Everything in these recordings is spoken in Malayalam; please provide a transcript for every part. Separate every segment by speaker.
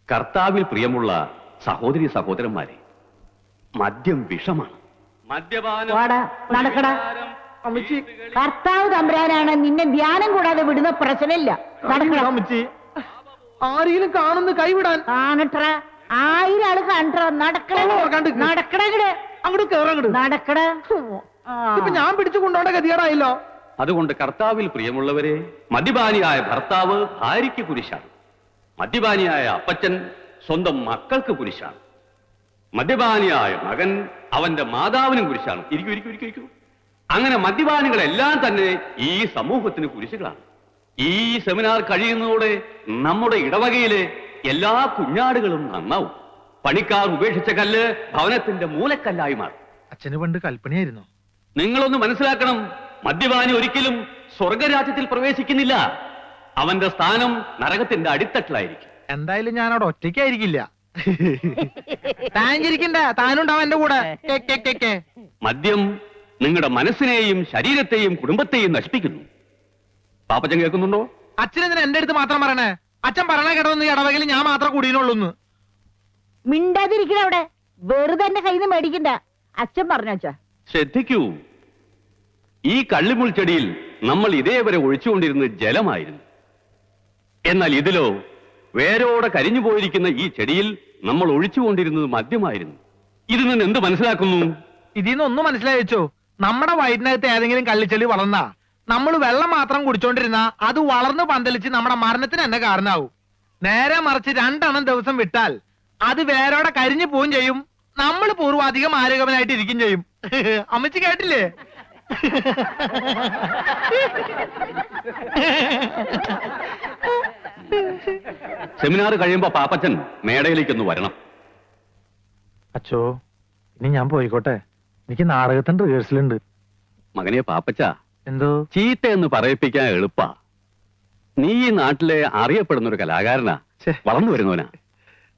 Speaker 1: കർത്താവിൽ പ്രിയമുള്ള സഹോദരി സഹോദരന്മാരെ, മദ്യം വിഷമാണ്.
Speaker 2: നടക്കടാ. കർത്താവ് തമ്പുരാനാണ്, നിന്നെ ധ്യാനം കൂടാതെ വിടുന്ന പ്രശ്നമില്ല.
Speaker 3: ആരെങ്കിലും കാണുന്ന കൈവിടാൻ
Speaker 2: കാണട്ട, 1000 ആള് കണ്ടോ. നടക്കട
Speaker 3: അങ്ങോട്ട് കേറങ്ങട്
Speaker 2: നടക്കട.
Speaker 3: ഇപ്പൊ ഞാൻ പിടിച്ചു കൊണ്ടോണ്ട ഗതികേടായല്ലോ.
Speaker 1: അതുകൊണ്ട് കർത്താവിൽ പ്രിയമുള്ളവരെ, മദ്യപാനിയായ ഭർത്താവ് ഭാര്യയ്ക്ക് കുരിശാണ്. മദ്യപാനിയായ അപ്പച്ചൻ സ്വന്തം മക്കൾക്ക് കുരിശാണ്. മദ്യപാനിയായ മകൻ അവന്റെ മാതാവിനും കുരിശാണ്. ഇരിക്കൂ. അങ്ങനെ മദ്യപാനികളെല്ലാം തന്നെ ഈ സമൂഹത്തിന് കുരിശുകളാണ്. ഈ സെമിനാർ കഴിയുന്നതോടെ നമ്മുടെ ഇടവകയിലെ എല്ലാ കുഞ്ഞാടുകളും നന്നാവും. പണിക്കാർ ഉപേക്ഷിച്ച കല്ല് ഭവനത്തിന്റെ മൂലക്കല്ലായി മാറും.
Speaker 3: അച്ഛന് പണ്ട് കൽപ്പനയായിരുന്നു.
Speaker 1: നിങ്ങളൊന്ന് മനസ്സിലാക്കണം, മദ്യപാനി ഒരിക്കലും സ്വർഗരാജ്യത്തിൽ പ്രവേശിക്കുന്നില്ല. അവന്റെ സ്ഥാനം നരകത്തിന്റെ അടിത്തട്ടിലായിരിക്കും.
Speaker 3: എന്തായാലും ഞാൻ അവിടെ ഒറ്റയ്ക്കായിരിക്കില്ല. താഞ്ചിരിക്കണ്ട, താനുണ്ടാവും എന്റെ കൂടെ.
Speaker 1: മദ്യം നിങ്ങളുടെ മനസ്സിനെയും ശരീരത്തെയും കുടുംബത്തെയും നശിപ്പിക്കുന്നു. പാപ്പച്ചൻ കേൾക്കുന്നുണ്ടോ?
Speaker 3: അച്ഛനെന്തിനാ എന്റെ അടുത്ത് മാത്രം പറയണേ? അച്ഛൻ പറയണ കേട്ടോന്ന് ഇടവകയിൽ ഞാൻ മാത്രം കൂടിയുള്ളൂ.
Speaker 2: മിണ്ടാതിരിക്കണ അവിടെ. വെറുതെ എന്റെ കയ്യിൽ നിന്ന് മേടിക്കണ്ട. അച്ഛൻ പറഞ്ഞ
Speaker 1: ശ്രദ്ധിക്കൂ. ഈ കള്ളിമുൾ ചെടിയിൽ നമ്മൾ ഇതേവരെ ഒഴിച്ചുകൊണ്ടിരുന്നത് ജലമായിരുന്നു. എന്നാൽ ഇതിലോ വേരോടെ കരിഞ്ഞു പോയിരിക്കുന്ന ഈ ചെടിയിൽ നമ്മൾ ഒഴിച്ചുകൊണ്ടിരുന്നത് മദ്യമായിരുന്നു. ഇതിൽ നിന്ന് എന്ത് മനസ്സിലാക്കുന്നു?
Speaker 3: ഇതിൽ നിന്ന് ഒന്നും മനസ്സിലായിച്ചോ? നമ്മുടെ വയറ്റിനകത്ത് ഏതെങ്കിലും കള്ളിച്ചെളി വളർന്നാ നമ്മൾ വെള്ളം മാത്രം കുടിച്ചോണ്ടിരുന്ന അത് വളർന്ന് പന്തലിച്ച് നമ്മുടെ മരണത്തിന് തന്നെ കാരണമാവും. നേരെ മറിച്ച് 2 എണ്ണം ദിവസം വിട്ടാൽ അത് വേരോടെ കരിഞ്ഞു പോവും ചെയ്യും. നമ്മൾ പൂർവാധികം ആരോഗ്യവനായിട്ട് ഇരിക്കും ചെയ്യും. അമ്മച്ചി കേട്ടില്ലേ?
Speaker 1: സെമിനാർ കഴിയുമ്പോ പാപ്പച്ചൻ മേടയിലേക്കൊന്ന് വരണം.
Speaker 3: അച്ചോ, ഇനി ഞാൻ പോയിക്കോട്ടെ. എനിക്ക് നാടകത്തിന്റെ റിഹേഴ്സലുണ്ട്.
Speaker 1: മകനെ പാപ്പച്ച,
Speaker 3: എന്തോ
Speaker 1: ചീത്ത എന്ന് പറയിപ്പിക്കാൻ എളുപ്പാ. നീ ഈ നാട്ടിലെ അറിയപ്പെടുന്ന ഒരു കലാകാരനാ, വളർന്നു വരുന്നവനാ.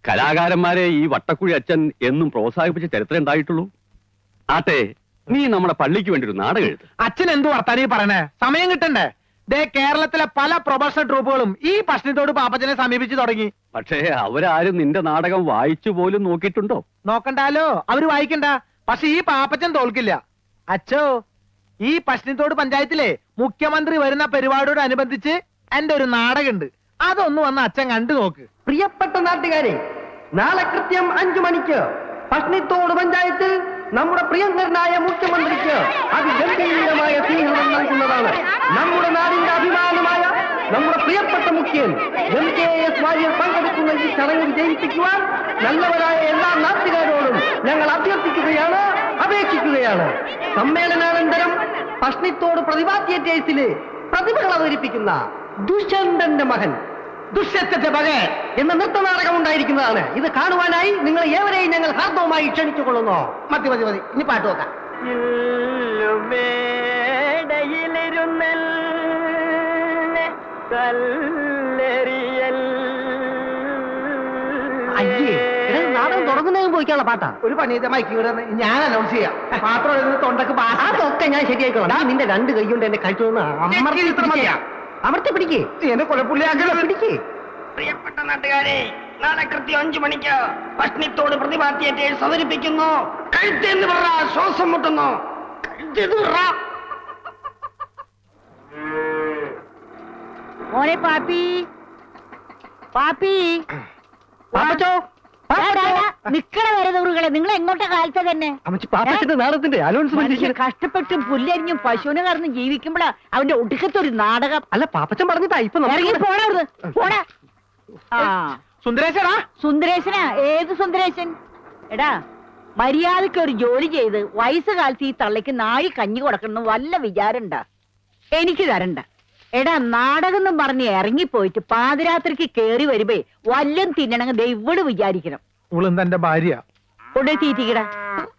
Speaker 1: കലാകാരന്മാരെ ഈ വട്ടക്കുഴി അച്ഛൻ എന്നും പ്രോത്സാഹിപ്പിച്ച ചരിത്രം ഉണ്ടായിട്ടുള്ളൂ. ആട്ടെ, നീ നമ്മുടെ പള്ളിക്ക് വേണ്ടി ഒരു നാടകം എഴുത്.
Speaker 3: അച്ഛൻ എന്തു വർത്താനീ പറയണേ? സമയം കിട്ടണ്ടേ? ദേ, കേരളത്തിലെ പല പ്രൊഫഷണൽ ട്രൂപ്പുകളും ഈ പ്രശ്നത്തോട് പാപ്പച്ചനെ സമീപിച്ചു തുടങ്ങി.
Speaker 1: പക്ഷേ അവരാരും നിന്റെ നാടകം വായിച്ചു പോലും നോക്കിയിട്ടുണ്ടോ?
Speaker 3: നോക്കണ്ടാലോ, അവര് വായിക്കണ്ട. പക്ഷെ ഈ പാപ്പച്ചൻ തോൽക്കില്ല. അച്ഛോ, ഈ പശ്ചിമത്തോട് പഞ്ചായത്തിലെ മുഖ്യമന്ത്രി വരുന്ന പരിപാടിയോടനുബന്ധിച്ച് എന്റെ ഒരു നാടകമുണ്ട്. അതൊന്ന് വന്ന് അച്ഛൻ കണ്ടു നോക്ക്.
Speaker 4: പ്രിയപ്പെട്ട നാട്ടുകാരെ, നാളെ കൃത്യം 5 മണിക്ക് പശ്ചിമത്തോട് പഞ്ചായത്തിൽ നമ്മുടെ പ്രിയങ്കരനായ മുഖ്യമന്ത്രിക്ക് അതിഗംഭീരമായ സ്വീകരണം നൽകുന്നതാണ്. നമ്മുടെ നാടിന്റെ അഭിമാനമായ നമ്മുടെ പ്രിയപ്പെട്ട മുഖ്യൻ MKS വാര്യർ പങ്കെടുക്കുന്ന ഈ ചടങ്ങ് വിജയിപ്പിക്കുവാൻ നല്ലവരായ എല്ലാ നാട്ടുകാരോടും ഞങ്ങൾ അഭ്യർത്ഥിക്കുകയാണ്, അപേക്ഷിക്കുകയാണ്. സമ്മേളനാനന്തരം പശ്ചിമത്തോട് പ്രതിഭാ തിയേറ്റേഴ്സിലെ പ്രതിഭകൾ അവതരിപ്പിക്കുന്ന ദുഷ്യന്തന്റെ മകൻ ദുഷ്യത്തിന്റെ മകൻ എന്ന നൃത്തനാടകം ഉണ്ടായിരിക്കുന്നതാണ്. ഇത് കാണുവാനായി നിങ്ങൾ ഏവരെയും ഞങ്ങൾ ഹാർദവുമായി ക്ഷണിച്ചുകൊള്ളുന്നു. മതി, ഇനി പാട്ട് നോക്കാം. അയ്യേ, നാടകം തുടങ്ങുന്നതിന് പോയിക്കാനുള്ള പാട്ടാ.
Speaker 3: ഒരു പണിയത്തെ മൈക്ക് ഞാൻ അനൗൺസ് ചെയ്യാം. മാത്രം തൊണ്ടക്ക്
Speaker 4: അതൊക്കെ ഞാൻ ശരിയായിക്കോളാം. നിന്റെ 2 കൈ കൊണ്ട് എന്നെ കഴിച്ചു അമർത്തി പിടിക്കേ.
Speaker 3: എന്നെ കൊലപ്പുള്ളിയാക്കല പിടിക്കേ.
Speaker 4: പ്രിയപ്പെട്ട നാട്ടുകാരെ, നാളെ കൃത്യം 5 മണിക്ക് പശ്ചിമത്തോട് പ്രതിഭാ തിയേറ്റേഴ്സ് അവതരിപ്പിക്കുന്നു. കഴുത്തെന്ന് പറ, ശ്വാസം മുട്ടുന്നു. കഴുത്തെന്ന് പറ.
Speaker 2: മോനെ പാപ്പി, നിക്കണ വരെ ദൂറുകളെ, നിങ്ങൾ എങ്ങോട്ടെ കാലത്തെ തന്നെ
Speaker 4: നാടകത്തിന്റെ അനൗൺസ്മെന്റ്
Speaker 2: കഷ്ടപ്പെട്ടും പുല്ലരിഞ്ഞും പശുവിനെ കറന്നും ജീവിക്കുമ്പോഴാ അവന്റെ ഒടുക്കത്തെ ഒരു നാടകം.
Speaker 4: അല്ല, പാപ്പച്ചൻ പറഞ്ഞിട്ടാ ഇപ്പൊ
Speaker 2: ഇറങ്ങി പോടാ. സുന്ദരേശനാ? ഏത് സുന്ദരേശൻ? എടാ, മര്യാദക്ക് ഒരു ജോലി ചെയ്ത് വയസ്സുകാലത്ത് ഈ തള്ളയ്ക്ക് നാഴി കഞ്ഞി കൊടുക്കണം വല്ല വിചാരണ്ട. എനിക്ക് തരണ്ട. എടാ, നാടകം എന്നും പറഞ്ഞ് ഇറങ്ങിപ്പോയിട്ട് പാതിരാത്രിക്ക് കേറി വരുമ്പേ വല്ലം തിന്നണമെങ്കിൽ ദൈവട് വിചാരിക്കണം.
Speaker 3: എന്റെ ഭാര്യ
Speaker 2: കൊണ്ടേ തീറ്റിക്കടാ.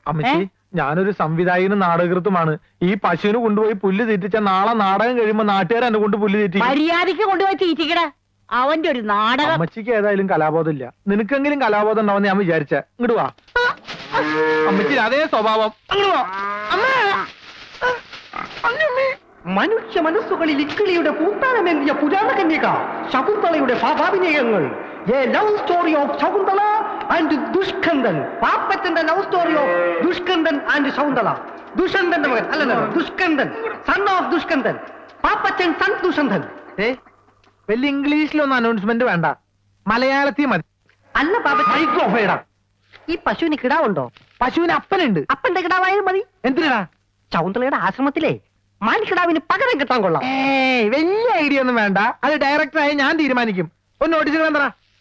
Speaker 3: അമ്മച്ചി, ഞാനൊരു സംവിധായകനും നാടകൃത്തുമാണ്. ഈ പശുവിന് കൊണ്ടുപോയി പുല്ല് തീറ്റിച്ച നാളെ നാടകം കഴിയുമ്പോ നാട്ടുകാർ എന്നെ കൊണ്ട് പുല്ല് തീറ്റി.
Speaker 2: മര്യാദക്ക് കൊണ്ടുപോയി തീറ്റിക്കടാ. അവന്റെ ഒരു നാടകം.
Speaker 3: അമ്മച്ചിക്ക് ഏതായാലും കലാബോധം ഇല്ല. നിനക്കെങ്കിലും കലാബോധം ഉണ്ടാവുന്ന ഞാൻ വിചാരിച്ച. ഇങ്ങോട്ട് വാ. അമ്മച്ചി അതേ സ്വഭാവം. അങ്ങോട്ട് വാ.
Speaker 4: മനുഷ്യ മനസ്സുകളിൽ ഇക്കിളിയുടെ പൂത്താനമേന്തിയ പുരാണ കന്യക ശകുന്തളയുടെ ഭാവാഭിനയങ്ങൾ a love story of Shakuntala and Dushkandan. പാപ്പച്ചന്റെ love story of Dushkandan and Shakuntala. ദുഷ്യന്തന്റെ മകൻ അല്ലല്ലോ, Dushkandan, son of Dushkandan. Pappachan son Dushyanthan.
Speaker 3: വലിയ ഇംഗ്ലീഷിലൊന്നും അനൗൺസ്മെന്റ് വേണ്ട, മലയാളത്തിൽ മതി.
Speaker 4: അല്ല പാപ്പച്ചൻ,
Speaker 3: മൈക്രോഫൈഡാ.
Speaker 4: ഈ പശുവിന് കിടാവുണ്ടോ?
Speaker 3: പശുവിന് അപ്പനുണ്ട്.
Speaker 4: അപ്പന്റെ കിടാവായാലും മതി.
Speaker 3: എന്തിനാ?
Speaker 4: ശകുന്തളയുടെ ആശ്രമത്തിലെ മാൻകിടാവിന് പകരം കിട്ടാൻ കൊള്ളാം.
Speaker 3: വലിയ ഐഡിയ ഒന്നും വേണ്ട, അത് ഡയറക്ടറായി ഞാൻ തീരുമാനിക്കും. ഒന്ന് നോട്ടീസ് വേണ്ട,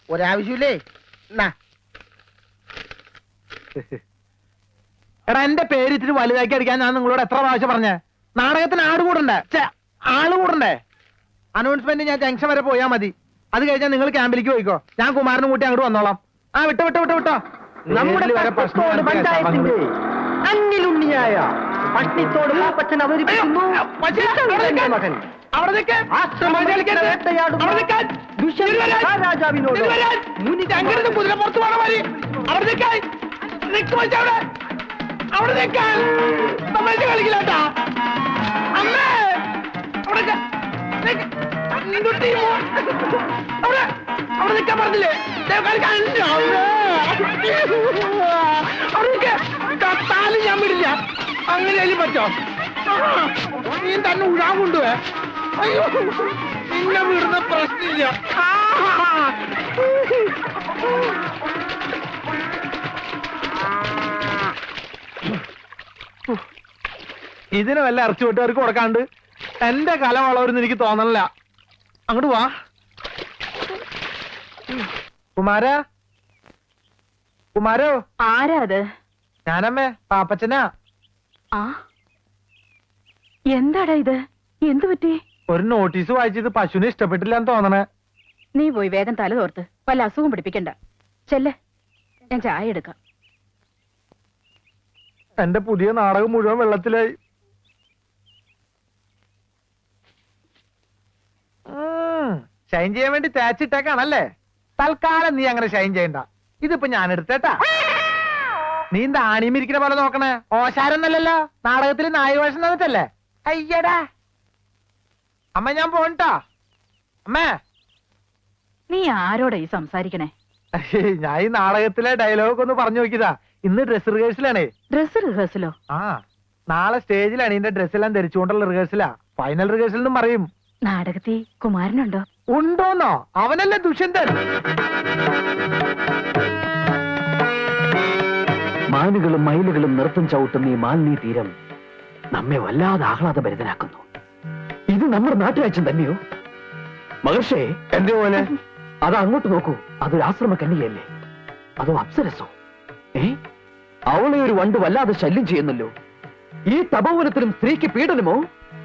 Speaker 3: ഒരാവശ്യമില്ലേ. എടാ, എന്റെ പേര് ഇത്തിരി വലുതാക്കി അടിക്കാൻ ഞാൻ നിങ്ങളോട് എത്ര പ്രാവശ്യം പറഞ്ഞേ? നാടകത്തിന് ആള് കൂടണ്ടേ? അനൗൺസ്മെന്റ് ഞാൻ ജംഗ്ഷൻ വരെ പോയാ മതി. അത് കഴിഞ്ഞാൽ നിങ്ങൾ ക്യാമ്പിലേക്ക് പോയിക്കോ, ഞാൻ കുമാരനും കൂട്ടി അങ്ങോട്ട് വന്നോളാം. ആ വിട്ടോ.
Speaker 4: നമ്മുടെ പട്ടത്തോട് പഞ്ചായത്തിന്റെ അന്നിലുണ്ണിയായ പട്ടിത്തോട് പാപ്പച്ചൻ അവതരിപ്പിക്കുന്നു ദുഷ്യന്തന്റെ മകൻ. ആശ്രമത്തിൽ വേട്ടയാടുന്ന ദുഷ്യന്ത രാജാവിനോട്
Speaker 3: കളിക്കില്ലാട്ടാ. അമ്മേ, അവിടെ നിൽക്കാൻ പറഞ്ഞില്ലേ? താലും ഞാൻ വിടില്ല. അങ്ങനെയാലും പറ്റോ? നീ തന്നെ ഉഴാൻ കൊണ്ടുപോയെ. അയ്യോ, നിന്നെ വിടുന്ന പ്രശ്നമില്ല. ഇതിന് വല്ല ഇറച്ചി വെട്ടുകാർക്ക് കൊടുക്കാണ്ട് എന്റെ കല വളവരുന്ന് എനിക്ക് തോന്നണില്ല. അങ്ങോട്ട് വാ കുമാരോ.
Speaker 2: ആരാ അത്?
Speaker 3: ഞാനമ്മേ, പാപ്പച്ചനാ.
Speaker 2: ആ, എന്താടാ ഇത്? എന്തു പറ്റി?
Speaker 3: ഒരു നോട്ടീസ് വായിച്ചത് പശുവിനെ ഇഷ്ടപ്പെട്ടില്ല എന്ന് തോന്നണേ.
Speaker 2: നീ പോയി വേഗം തല തോർത്ത് വല്ല അസുഖം പിടിപ്പിക്കണ്ട. ചെല്ലെ, ഞാൻ ചായ എടുക്കാം.
Speaker 3: എന്റെ പുതിയ നാടകം മുഴുവൻ വെള്ളത്തിലായി. ഷൈൻ ചെയ്യാൻ വേണ്ടി തേച്ചിട്ടേക്കാണല്ലേ? തൽക്കാലം നീ അങ്ങനെ ഷൈൻ ചെയ്യണ്ട. ഇതിപ്പോ ഞാൻ എടുത്തേട്ടാ. നീ എന്താ ആണിമിരിക്കുന്ന പോലെ നോക്കണേ? ഓശാരൊന്നല്ലല്ലോ, നാടകത്തിൽ നായവേഷം തന്നിട്ടല്ലേ? അയ്യടാ അമ്മ, ഞാൻ പോണട്ടാ. അമ്മേ,
Speaker 2: നീ ആരോടാ ഈ സംസാരിക്കണേ?
Speaker 3: ഞാൻ ഈ നാടകത്തിലെ ഡയലോഗ് ഒന്ന് പറഞ്ഞു നോക്കിയതാ. ഇന്ന് ഡ്രസ് റിഹേഴ്സലാണേ.
Speaker 2: ഡ്രസ് റിഹേഴ്സലോ?
Speaker 3: ആ, നാളെ സ്റ്റേജിലാണ് ഇതിന്റെ ഡ്രസ്സെല്ലാം ധരിച്ചുകൊണ്ടുള്ള റിഹേഴ്സലാ. ഫൈനൽ റിഹേഴ്സൽ എന്നും പറയും.
Speaker 2: നാടകത്തിൽ കുമാരനുണ്ടോ?
Speaker 3: ഉണ്ടോന്നോ? അവനല്ലേ ദുഷ്യന്തൻ.
Speaker 5: മാനുകളും മയിലുകളും നൃത്തം ചവിട്ടുന്ന ഈ മാലിന്യ തീരം നമ്മെ വല്ലാതെ ആഹ്ലാദഭരിതനാക്കുന്നു. ഇത് നമ്മുടെ നാട്ടുരാജ്യം തന്നെയോ? മഹർഷേ,
Speaker 3: എന്റെ പോലെ
Speaker 5: അത് അങ്ങോട്ട് നോക്കൂ. അതൊരു ആശ്രമ കന്യകയല്ലേ? അതോ അപ്സരസോ? അവളെ ഒരു വണ്ട് വല്ലാതെ ശല്യം ചെയ്യുന്നല്ലോ. ഈ തപോവനത്തിലും സ്ത്രീക്ക് പീഡനമോ?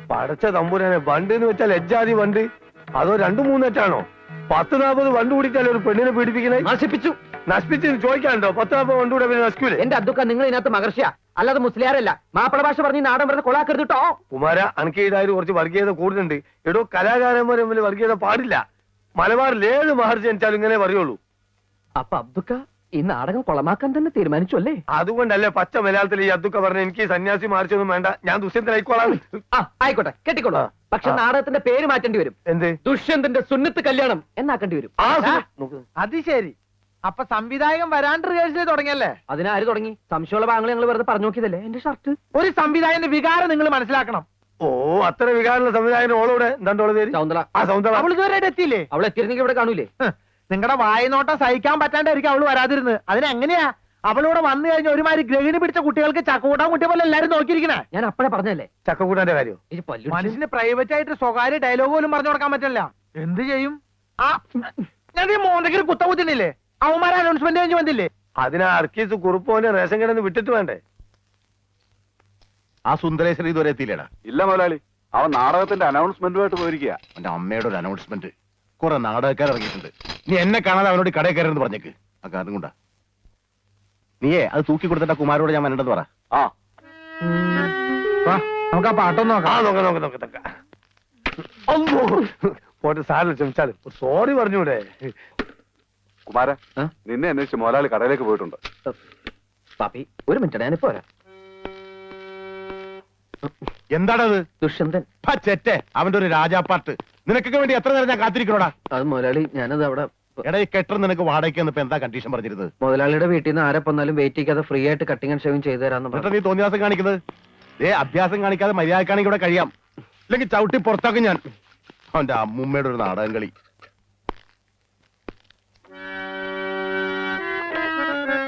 Speaker 6: പടച്ച തമ്പുരാനെ, വണ്ട് എന്ന് വെച്ചാൽ എജ്ജാതി വണ്ട്. അതോ 2-3 10-40 വണ്ട് കൂടിയിട്ടല്ലേ ഒരു പെണ്ണിനെ പീഡിപ്പിക്കണേ? നശിപ്പിച്ച് ചോദിക്കാനുണ്ടോ? 10-40 വണ്ട് കൂടെ പിന്നെ നശിക്കൂലേ?
Speaker 5: എന്റെ അദ്ദുക്ക, നിങ്ങൾ ഇതിനകത്ത് മഹർഷിയാ, അല്ലാതെ മുസ്ലിയാരല്ല. മാപ്പിള ഭാഷ പറഞ്ഞ് നാടൻ പറഞ്ഞ് കൊളാക്കരുത് കേട്ടോ.
Speaker 6: കുമാര, അനക്ക് ഇതായാലും കുറച്ച് വർഗീയത കൂടുതലുണ്ട്. എടോ, കലാകാരന്മാരെ തമ്മിൽ വർഗീയത പാടില്ല. മലബാറിൽ 7 മഹർജി ജനിച്ചാലും ഇങ്ങനെ പറയുള്ളൂ.
Speaker 5: അപ്പൊ അബ്ദുക്ക ഈ നാടകം കൊളമാക്കാൻ തന്നെ തീരുമാനിച്ചു അല്ലേ?
Speaker 6: അതുകൊണ്ടല്ലേ പച്ച മലയാളത്തിൽ ഈ അദ്ദുക്ക പറഞ്ഞ എനിക്ക് സന്യാസി മാറിച്ചൊന്നും വേണ്ട, ഞാൻ ദുഷ്യന്തനായിക്കോളാം.
Speaker 5: ആയിക്കോട്ടെ, കെട്ടിക്കോളൂ. പക്ഷെ നാടകത്തിന്റെ പേര് മാറ്റേണ്ടി വരും.
Speaker 6: എന്ത്?
Speaker 5: ദുഷ്യന്തന്റെ സുന്നത്ത് കല്യാണം എന്നാക്കേണ്ടി വരും.
Speaker 3: അത് ശരി. അപ്പൊ സംവിധായകൻ വരാണ്ട് റിഹേഴ്സൽ തുടങ്ങിയല്ലേ?
Speaker 5: അതിനാര് തുടങ്ങി? സംശയമുള്ള ഭാഗങ്ങൾ ഞങ്ങൾ വെറുതെ പറഞ്ഞു നോക്കിയതല്ലേ. എന്റെ ഷർട്ട്.
Speaker 3: ഒരു സംവിധായകന്റെ വികാരം നിങ്ങൾ മനസ്സിലാക്കണം.
Speaker 6: ഓ, അത്ര വികാരമുള്ള സംവിധായകൻ ഓളോടെ എന്താണ്ടോളെ പേര്?
Speaker 5: സൗന്ദര.
Speaker 6: ആ, സൗന്ദര്യ.
Speaker 3: അവൾ ഇതുവരെ എത്തിയില്ലേ?
Speaker 5: അവൾ എത്തിയിരുന്നെങ്കിൽ ഇവിടെ കാണൂലേ?
Speaker 3: നിങ്ങളുടെ വായനോട്ടം സഹിക്കാൻ പറ്റാണ്ടായിരിക്കും അവള് വരാതിരുന്നത്. അതിനെങ്ങനെയാ അവളോട് വന്നു കഴിഞ്ഞ ഒരുമാതിരി ഗ്രഹിണി പിടിച്ച കുട്ടികൾക്ക് ചക്കൂട്ടാൻ കുട്ടിയെ പോലെ എല്ലാരും നോക്കിയിരിക്കണേ.
Speaker 5: ഞാൻ അപ്പഴേ പറഞ്ഞല്ലേ
Speaker 6: ചക്കക്കൂട്ടാന്റെ കാര്യം.
Speaker 3: മനുഷ്യന് പ്രൈവറ്റ് ആയിട്ട് സ്വകാര്യ ഡയലോഗ് പോലും പറഞ്ഞു കൊടുക്കാൻ പറ്റില്ല. എന്ത് ചെയ്യും? ആ, ഞാൻ മോന്തയ്ക്ക് കുത്തകുത്തിനില്ലേ? അവന്മാരെ അനൗൺസ്മെന്റ് കഴിഞ്ഞ് വന്നില്ലേ?
Speaker 6: അതിനാ അർക്കീസ് കുറുപ്പോന്റെ റേഷൻ കിടന്ന് വിട്ടിട്ട് വേണ്ടേ?
Speaker 7: ആ സുന്ദരേശ്വരൻ ഇതുവരെ എത്തിയില്ലേടാ?
Speaker 1: ഇല്ല മുതലാളി, അവൻ നാടകത്തിന്റെ അനൗൺസ്മെന്റുമായിട്ട് പോയിരിക്കുക.
Speaker 7: അവന്റെ അമ്മയുടെ ഒരു അനൗൺസ്മെന്റ്. കുറെ നാടകക്കാർ ഇറങ്ങിയിട്ടുണ്ട്. നീ എന്നെ കാണാതെ അവനോട് കടയിൽ കയറെന്ന് പറഞ്ഞേക്ക്. ആ കാരണം കൊണ്ടാ. നീയേ അത് തൂക്കി കൊടുത്തിട്ട് കുമാരോട് ഞാൻ വരണ്ടെന്ന് പറ.
Speaker 1: ആ,
Speaker 3: വാ, നമുക്ക് ആ പാട്ടൊന്നും
Speaker 6: ആ,
Speaker 3: നോക്കാം.
Speaker 6: നോക്കാം. പോട്ടെ, സാറിന് ക്ഷമിച്ചാലും സോറി പറഞ്ഞൂടെ?
Speaker 1: കുമാര, നിന്നെ അന്വേഷിച്ച് മുതലാളി കടയിലേക്ക് പോയിട്ടുണ്ട്.
Speaker 5: പാപ്പി, ഒരു മിനിറ്റ്, ഞാനിപ്പോ വരാം.
Speaker 7: എന്താണത്?
Speaker 5: ദുഷ്യന്തൻ.
Speaker 7: ചെറ്റെ, അവന്റെ ഒരു രാജാപ്പാട്ട്. നിനക്കൊക്കെ വേണ്ടി എത്ര നേരം ഞാൻ കാത്തിരിക്കണോടാ?
Speaker 5: അത് മുതലാളി, ഞാനത് അവിടെ
Speaker 7: എടാ ഈ കെട്ടർ നിനക്ക് വാടകയ്ക്ക് ഇപ്പൊ എന്താ കണ്ടീഷൻ പറഞ്ഞിരുന്നത്?
Speaker 5: മുതലാളിയുടെ വീട്ടിൽ നിന്ന് ആരെ വന്നാലും വെയിറ്റ് ചെയ്യാതെ ഫ്രീ ആയിട്ട് കട്ടിങ് ആൻഡ് ഷേവിംഗ് ചെയ്തു തരാന്ന്
Speaker 7: എന്നിട്ട് നീ തോന്നിയാസം കാണിക്കുന്നത്? അഭ്യാസം കാണിക്കാതെ മര്യാദക്കാണെങ്കിൽ ഇവിടെ കഴിയാം, ഇല്ലെങ്കിൽ ചവിട്ടി പുറത്താക്കും ഞാൻ. അവന്റെ അമ്മൂമ്മയുടെ ഒരു നാടകം കളി.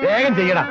Speaker 7: വേഗം ചെയ്യടാ.